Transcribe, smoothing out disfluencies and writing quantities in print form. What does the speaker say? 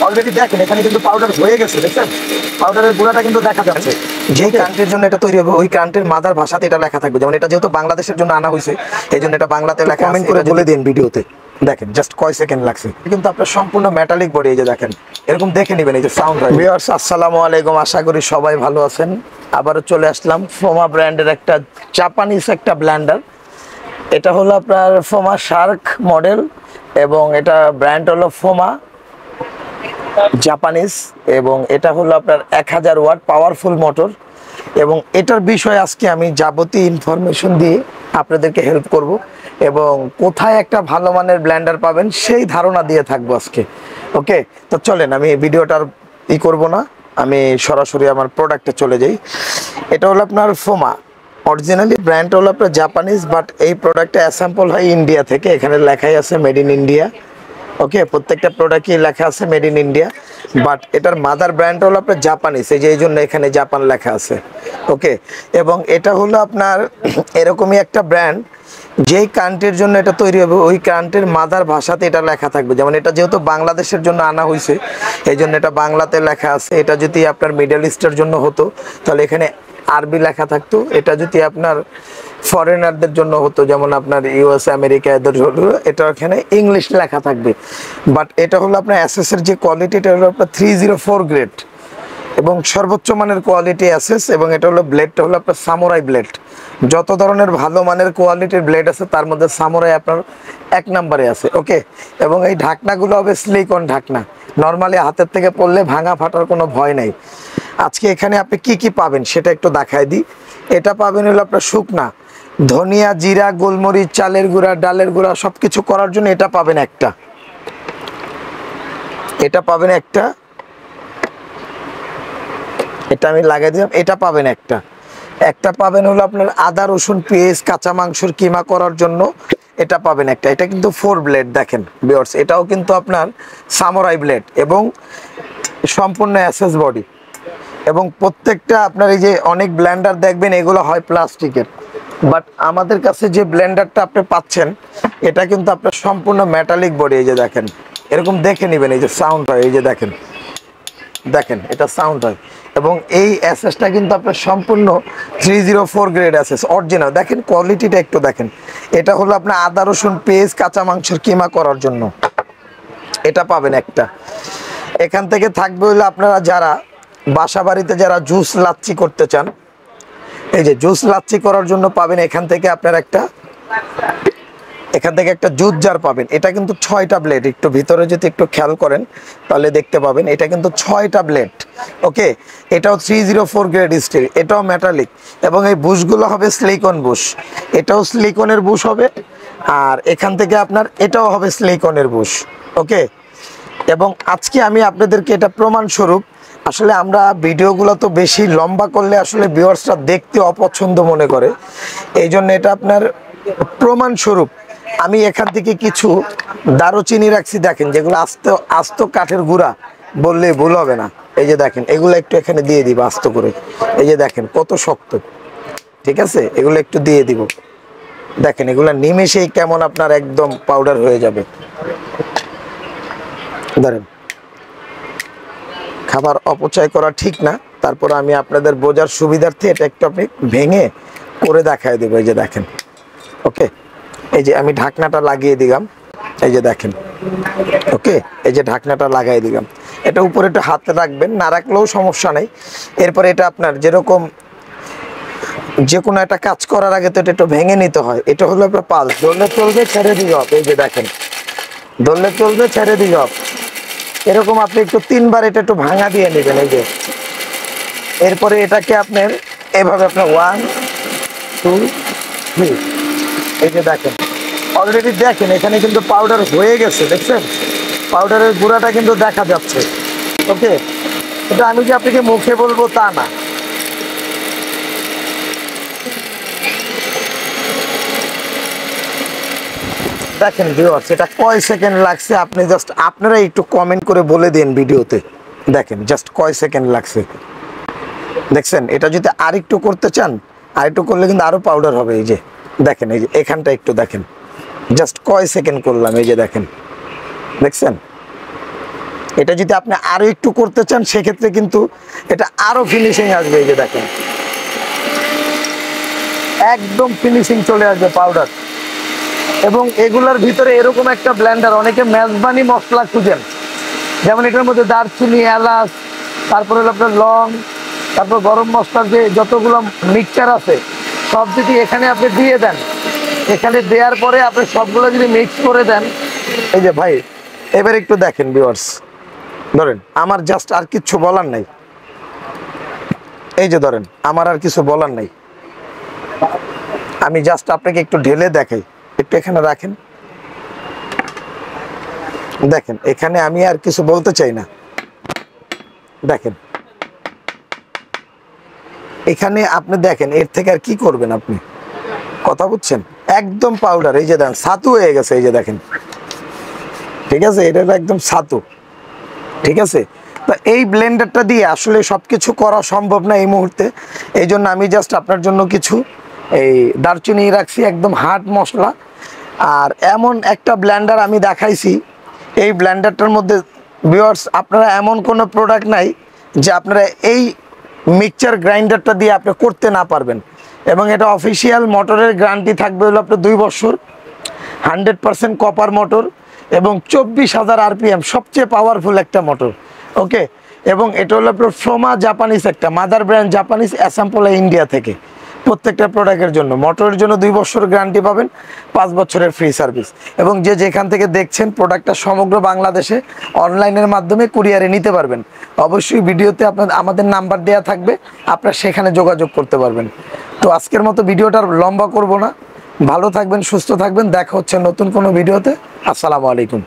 Already দেখেন এখানে কিন্তু পাউডার হয়ে গেছে, দেখছেন পাউডারের গুঁড়াটা কিন্তু দেখা যাচ্ছে। যেই কান্ট্রির জন্য এটা তৈরি হবে ওই কান্ট্রির মাদার ভাষাতে এটা লেখা থাকবে। যেমন এটা যেহেতু বাংলাদেশের জন্য আনা হয়েছে এই জন্য এটা বাংলাতে লেখা। কমেন্ট করে বলে দিন ভিডিওতে। দেখেন জাস্ট কয় সেকেন্ড লাগছে, কিন্তু আপনার সম্পূর্ণ মেটালিক বডি। এই যে দেখেন এরকম দেখে নেবেন। এই যে সাউন্ড। ভিউয়ার্স আসসালামু আলাইকুম, আশা করি সবাই ভালো আছেন। আবারও চলে আসলাম ফোমা ব্র্যান্ডের একটা জাপানিজ একটা ব্লেন্ডার। এটা হলো আপনার ফোমা শার্ক মডেল এবং এটা ব্র্যান্ড হলো ফোমা জাপানিজ এবং এটা হলো আপনার 1000 ওয়াট পাওয়ারফুল মোটর। এবং এটার বিষয়ে আজকে আমি যাবতীয় ইনফরমেশন দিয়ে আপনাদেরকে হেল্প করব এবং কোথায় একটা ভালো মানের ব্লেন্ডার পাবেন সেই ধারণা দিয়ে থাকবো আজকে। ওকে, তো চলেন আমি ভিডিওটার করব না, আমি সরাসরি আমার প্রোডাক্টে চলে যাই। এটা হলো আপনার ফোমা, অরিজিনালি ব্র্যান্ড হলো আপনার জাপানিজ, বাট এই প্রোডাক্টটা অ্যাসাম্পল হয় ইন্ডিয়া থেকে। এখানে লেখাই আছে মেড ইন ইন্ডিয়া। ওকে, প্রত্যেকটা প্রোডাক্টই লেখা আছে মেড ইন ইন্ডিয়া, বাট এটার মাদার ব্র্যান্ড হলো আপনার জাপানিজ, এই জন্য এখানে জাপান লেখা আছে। ওকে, এবং এটা হলো আপনার এরকমই একটা ব্র্যান্ড যেই কান্ট্রির জন্য এটা তৈরি হবে ওই কান্ট্রির মাদার ভাষাতে এটা লেখা থাকবে। যেমন এটা যেহেতু বাংলাদেশের জন্য আনা হয়েছে এই জন্য এটা বাংলাতে লেখা আছে। এটা যদি আপনার মিডল ইস্টের জন্য হতো তাহলে এখানে আরবি লেখা থাকতো। এটা যদি আপনার ফরেনারদের জন্য হতো, যেমন আপনার ইউএস আমেরিকা এদের হলো, এটা এখানে ইংলিশ লেখা থাকবে। বাট এটা হলো আপনার অ্যাসেসের যে কোয়ালিটি, এটা হলো আপনার 304 গ্রেড এবং সর্বোচ্চ মানের কোয়ালিটি অ্যাসেস। এবং এটা হলো ব্লেডটা হলো আপনার সামুরাই ব্লেড। যত ধরনের ভালো মানের কোয়ালিটির ব্লেড আছে তার মধ্যে সামুরাই আপনার 1 নম্বরে আছে। ওকে, এবং এই ঢাকনাগুলো হবে সিলিকন ঢাকনা, নর্মালি হাতের থেকে পড়লে ভাঙা ফাটার কোনো ভয় নাই। আজকে এখানে আপনি কি কি পাবেন সেটা একটু দেখাই দিই। এটা পাবেন হলো আপনার শুকনা ধনিয়া, জিরা, গোলমরিচ, চালের গুঁড়া, ডালের গুঁড়া সব কিছু করার জন্য এটা পাবেন একটা। এটা পাবেন একটা, এটা আমি লাগাই দিলাম। এটা পাবেন একটা। একটা পাবেন হলো আপনার আদা, রসুন, পেঁয়াজ, কাঁচা মাংসের কিমা করার জন্য এটা পাবেন একটা। এটা কিন্তু 4 ব্লেড দেখেন ভিউয়ার্স, এটাও কিন্তু আপনার সামুরাই ব্লেড এবং সম্পূর্ণ অ্যাসেস বডি। এবং প্রত্যেকটা আপনার এই যে অনেক ব্লেন্ডার দেখবেন এগুলো হয় প্লাস্টিকের, বাট আমাদের কাছে যে ব্লেন্ডারটা আপনি পাচ্ছেন এটা কিন্তু আপনার সম্পূর্ণ মেটালিক বডি। এই যে দেখেন এরকম দেখে নেবেন। এই যে সাউন্ড হয়, এই যে দেখেন দেখেন এটা সাউন্ড হয়। এবং এই অ্যাসেসটা কিন্তু আপনার সম্পূর্ণ 304 গ্রেড অ্যাসেস অরিজিনাল। দেখেন কোয়ালিটিটা একটু দেখেন। এটা হলো আপনার আদা, রসুন, পেঁয়াজ, কাঁচা মাংসের কিমা করার জন্য এটা পাবেন একটা। এখান থেকে থাকবে হলো আপনারা যারা বাসা বাড়িতে যারা জুস লাচ্ছি করতে চান, এই যে জুস লাচ্ছি করার জন্য পাবেন এখান থেকে আপনার একটা, এখান থেকে একটা জুস জার পাবেন। এটা কিন্তু 6টা ব্লেড, একটু ভিতরে যদি একটু খেয়াল করেন তাহলে দেখতে পাবেন এটা কিন্তু 6টা ব্লেড। ওকে, এটাও 304 গ্রেড স্টিল, এটাও মেটালিক এবং এই বুশগুলো হবে সিলিকন বুশ। এটাও সিলিকনের বুশ হবে আর এখান থেকে আপনার এটাও হবে সিলিকনের বুশ। ওকে, এবং আজকে আমি আপনাদেরকে এটা প্রমাণস্বরূপ, আসলে আমরা ভিডিওগুলো তো বেশি লম্বা করলে আসলে ভিউয়ার্সরা দেখতে অপছন্দ মনে করে, এই জন্য এটা আপনার প্রমাণস্বরূপ আমি এখান থেকে কিছু দারুচিনি রাখছি। দেখেন যেগুলো আস্ত কাঠের গুঁড়া বললে ভুল হবে না। এই যে দেখেন এগুলো একটু এখানে দিয়ে দিব আস্ত করে। এই যে দেখেন কত শক্ত, ঠিক আছে, এগুলো একটু দিয়ে দিব। দেখেন এগুলো নিমেষেই কেমন আপনার একদম পাউডার হয়ে যাবে। ধরেন খাবার অপচয় করা ঠিক না, তারপর আমি আপনাদের বোঝার সুবিধার্থে এটা একটু আপনি ভেঙে করে দেখায় দেবো। এই যে দেখেন, ওকে, এই যে আমি ঢাকনাটা লাগিয়ে দিলাম। এই যে দেখেন, ওকে, এই যে ঢাকনাটা লাগাই দিলাম। এটা উপরে একটু হাতে রাখবেন, না রাখলেও সমস্যা নেই। এরপরে এটা আপনার যেরকম যে কোনো একটা কাজ করার আগে তো এটা একটু ভেঙে নিতে হয়। এটা হলো আপনার পালস, ধরলে চলবে, ছেড়ে দিতে হবে। এই যে দেখেন ধরলে চলবে, ছেড়ে দিতে হবে। এরকম আপনি একটু 3 বার এটা একটু ভাঙা দিয়ে নেবেন। এই যে এরপরে এটাকে আপনার এভাবে আপনার 1 2 3, এই যে দেখেন অলরেডি দেখেন এখানে কিন্তু পাউডার হয়ে গেছে, দেখছেন পাউডারের গুঁড়াটা কিন্তু দেখা যাচ্ছে। ওকে, এটা আমি যে আপনাকে মুখে বলবো তা না। দেখেন ভিউয়ার্স এটা কয় সেকেন্ড লাগছে আপনি জাস্ট আপনারা একটু কমেন্ট করে বলে দিন ভিডিওতে। দেখেন জাস্ট কয় সেকেন্ড লাগছে, দেখছেন। এটা যদি আরেকটু করতে চান আরেকটু করলে কিন্তু আরো পাউডার হবে। এই যে দেখেন, এই যে এখানটা একটু দেখেন জাস্ট কয় সেকেন্ড করলাম। এই যে দেখেন, দেখছেন এটা যদি আপনি আরো একটু করতে চান সেক্ষেত্রে কিন্তু এটা আরো ফিনিশিং আসবে। এই যে দেখেন একদম ফিনিশিং চলে আসবে পাউডার। এবং এগুলার ভিতরে এরকম একটা ব্লেন্ডার, অনেকে মেজবানি মশলা খুঁজেন, যেমন এটার মধ্যে দারচিনি, এলাচ, তারপরে হলো আপনার লং, তারপর গরম মশলার যে যতগুলো মিক্সচার আছে সব যদি এখানে আপনি দিয়ে দেন, এখানে দেওয়ার পরে আপনি সবগুলো যদি মিক্স করে দেন, এই যে ভাই এবার একটু দেখেন ভিউয়ার্স, ধরেন আমার জাস্ট আর কিছু বলার নাই, এই যে ধরেন আমার আর কিছু বলার নাই, আমি জাস্ট আপনাকে একটু ঢেলে দেখাই, একটু এখানে রাখেন, দেখেন এখানে আমি আর কিছু বলতে চাই না, দেখেন এখানে আপনি দেখেন এর থেকে আর কি করবেন আপনি, কথা বুঝছেন, একদম পাউডার। এই যে দেখেন ছাতু হয়ে গেছে, এই যে দেখেন, ঠিক আছে, এটা একদম ছাতু, ঠিক আছে। তো এই ব্লেন্ডারটা দিয়ে আসলে সবকিছু করা সম্ভব না এই মুহূর্তে, এই জন্য আমি জাস্ট আপনার জন্য কিছু এই দারচিনি রাখছি, একদম হার্ড মশলা। আর এমন একটা ব্লেন্ডার আমি দেখাইছি, এই ব্লেন্ডারটার মধ্যে ভিউয়ার্স আপনারা এমন কোনো প্রোডাক্ট নাই যে আপনারা এই মিক্সচার গ্রাইন্ডারটা দিয়ে আপনি করতে না পারবেন। এবং এটা অফিসিয়াল মোটরের গ্যারান্টি থাকবে হলো আপনার 2 বছর, 100% কপার মোটর এবং 24,000 RPM, সবচেয়ে পাওয়ারফুল একটা মোটর, ওকে। এবং এটা হলো আপনার ফ্রোমা জাপানিজ, একটা মাদার ব্র্যান্ড জাপানিজ, অ্যাসাম্পল ইন্ডিয়া থেকে। প্রত্যেকটা প্রোডাক্টের জন্য, মোটরের জন্য 2 বছর গ্যারান্টি পাবেন, 5 বছরের ফ্রি সার্ভিস। এবং যে যেখান থেকে দেখছেন প্রোডাক্টটা সমগ্র বাংলাদেশে অনলাইনের মাধ্যমে কুরিয়ারে নিতে পারবেন। অবশ্যই ভিডিওতে আমাদের নাম্বার দেওয়া থাকবে, আপনারা সেখানে যোগাযোগ করতে পারবেন। তো আজকের মতো ভিডিওটা লম্বা করব না, ভালো থাকবেন, সুস্থ থাকবেন, দেখা হচ্ছে নতুন কোনো ভিডিওতে। আসসালামু আলাইকুম।